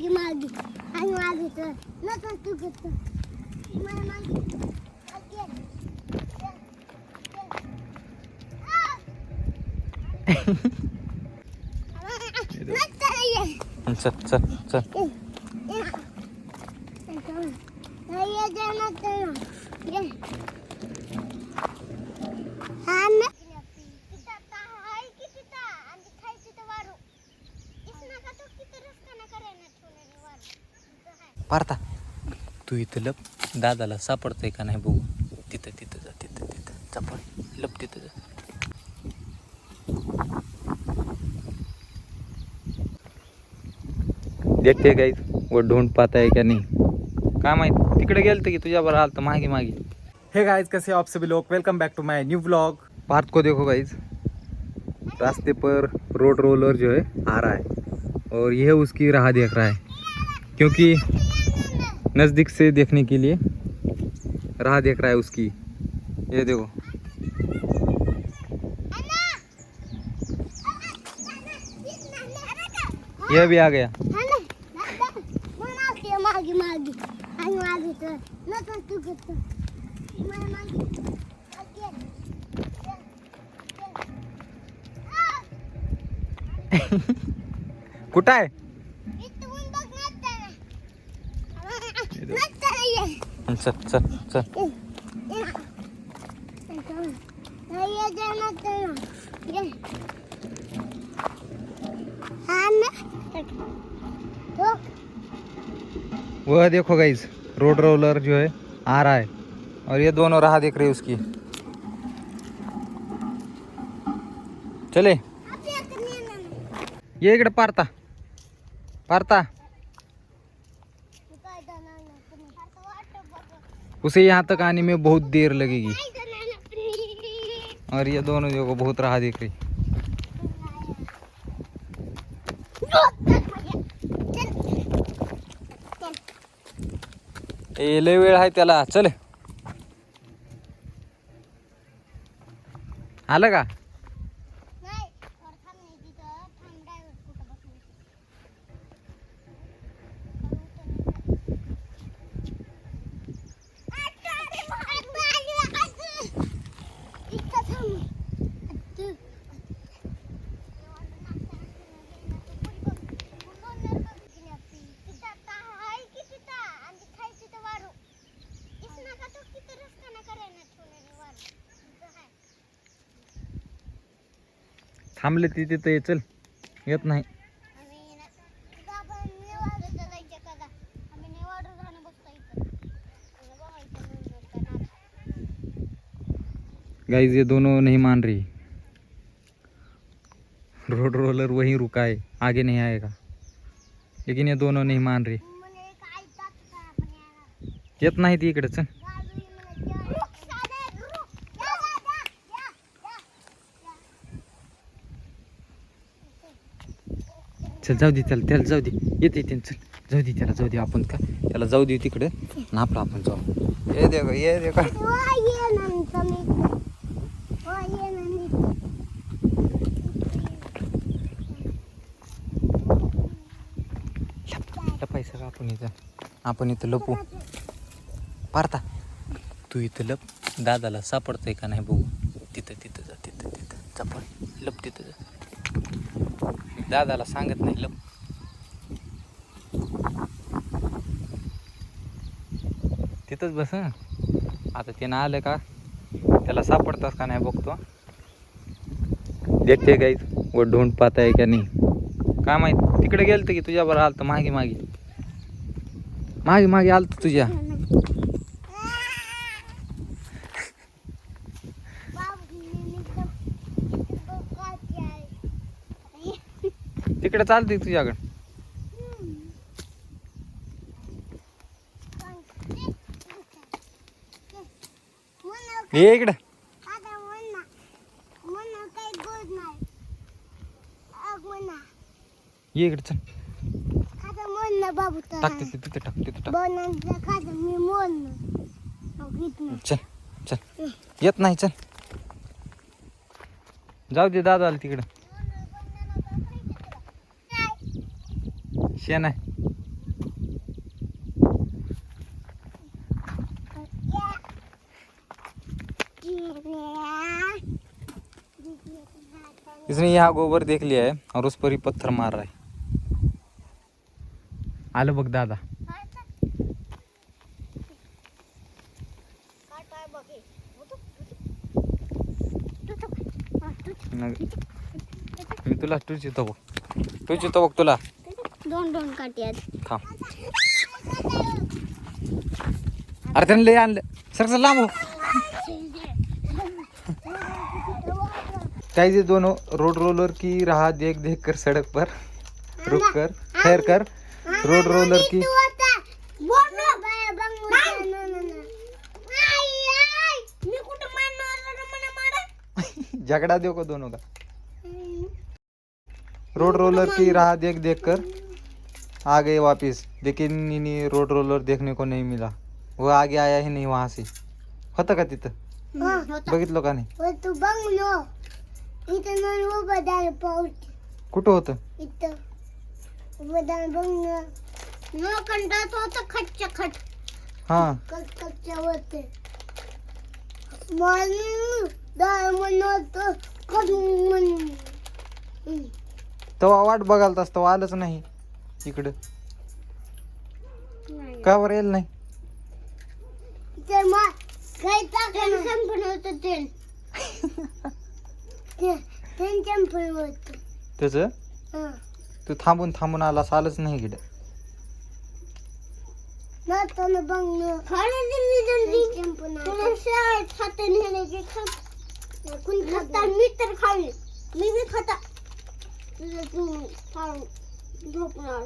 मागे मागे आणि मागे तर नको तू करतो मला मागे चल चल चल पार्था तू इथं लप दादाला सापडतंय का नाही बघू. तिथं तिथं जा तिथं तिथं चपळ लप तिथं जा. देखते गाइस वो ढूंढ पाता है क्या नहीं काय माहित. तिकडे गेलतं की तुझ्या बरं आलं तर मागे मागे. हे गाइस कैसे हो आप सभी लोग, welcome back to my new vlog. Parth को देखो गाइस, रास्ते पर रोड रोलर जो है आ रहा है और यह उसकी राह देख रहा है क्योंकि नज़दीक से देखने के लिए राह देख रहा है उसकी. ये देखो यह भी आ गया. मागे मागे आणि मागे तर नको तू करतो मला मागे कुठं आहे. इथून बघ चल चल चल वह देखो गाइस रोड रोलर जो है आ रहा है और ये दोनों राह देख रहे हैं उसकी. चले ये इकडे पार्था पार्था उसे यहाँ तक आने में बहुत देर लगेगी और ये दोनों जो को बहुत राह देख रही. लय वेळ आहे त्याला. चल आलं का. थांबले तिथे तर चल येत नाही. गाइस ये दोनों नहीं मान रही. रोड रोलर वहीं रुका है, आगे नहीं आएगा. लेकिन ये दोनों नहीं मान रही. येत नाही ती इकडे. चल चल जाऊ दे त्याला त्याला जाऊ दे. येते येते चल जाऊ दे त्याला जाऊ दे. आपण का त्याला जाऊ दे तिकडे ना आपलं आपण जाऊ. ये देखो ये देखो लपायचं का आपण इथं लपू. पार्था तू इथं लप दादाला सापडतंय का नाही बघू. तिथं तिथं जा तिथं तिथं चपळ लप तिथं जा. दादाला सांगत नाही लप. तिथंच बस. आता त्यानं आलं का त्याला सापडतास का नाही बघतो. देखते गाइस वो ढूंढ पाता है क्या नहीं काय माहित. तिकडे गेलतं की तुझ्या बरं आलं तर मागे मागे मागे मागे आलं तुझ्या. तिकडे चालते तुझ्याकडे. ये इकडे ये इकडे चल. टाक तिथे तिथे टाक तिथे टाक. चल चल येत नाही. चल जाऊ दे दादा तिकडं. शेण आहे इसने यहाँ गोबर देख लिया है और उस पर ही पत्थर मार रहा है. आलं बघ दादा. मी तुला टुचितो बघ तुला. दोन काठी आहेत. थांब. अरे त्याने लय आणलं. सर लांब हो. गाइस ये दोनों रोड रोलर की राह देख देख कर सड़क पर रुक कर ठहर कर रोड रोलर की झगड़ा देखो दोनों का. रोड रोलर की राह देख देख कर आ गए वापिस, लेकिन इन्हें रोड रोलर देखने को नहीं मिला. वो आगे आया ही नहीं वहां से. होतं का तिथं? बघितलं का नाही? तू बघ नो इथं न बदल पाऊस कुठं होतं? इथं बदल बघ न कंटाळत होतं खटच्या खट. हा कच्च्या होते म्हणून म्हणत करून तेव्हा वाट बघाल तास तेव्हा आलंच नाही इकडं. का बरं येईल नाही? तर मग काही टाकलं संपून होतं तेल. तेल संपून होतं. त्याच तू थांबून आलास, आलंच नाही इकडं. ना तर बघ ना खाणं दिली संपून तुला शाळेत खाते नेण्याची खाता मी तर खाल्ले. मी खाता तुझं तू खाऊन झोपणार.